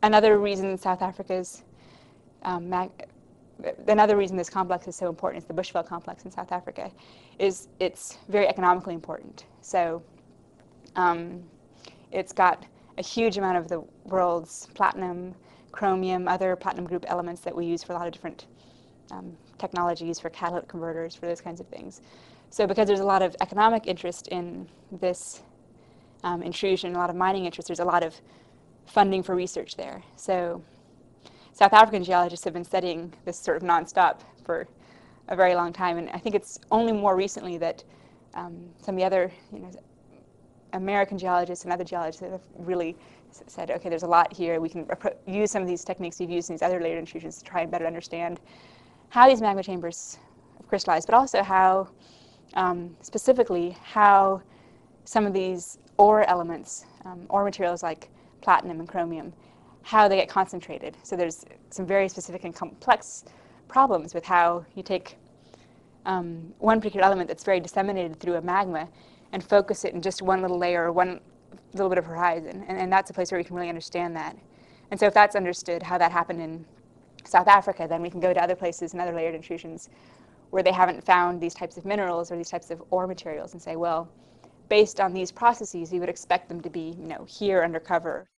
another reason South Africa's another reason this complex is so important is the Bushveld complex in South Africa, is it's very economically important. So it's got a huge amount of the world's platinum, chromium, other platinum group elements that we use for a lot of different technologies, for catalytic converters, for those kinds of things. So because there's a lot of economic interest in this intrusion, a lot of mining interest, there's a lot of funding for research there. So South African geologists have been studying this sort of nonstop for a very long time, and I think it's only more recently that some of the other American geologists and other geologists have really said, okay, there's a lot here. We can use some of these techniques we've used in these other layered intrusions to try and better understand how these magma chambers have crystallized, but also how, specifically, how some of these ore elements, ore materials like platinum and chromium, how they get concentrated. So there's some very specific and complex problems with how you take one particular element that's very disseminated through a magma and focus it in just one little layer or one little bit of horizon. And that's a place where we can really understand that. And so if that's understood, how that happened in South Africa, then we can go to other places and other layered intrusions where they haven't found these types of minerals or these types of ore materials and say, well, based on these processes, you would expect them to be, here undercover.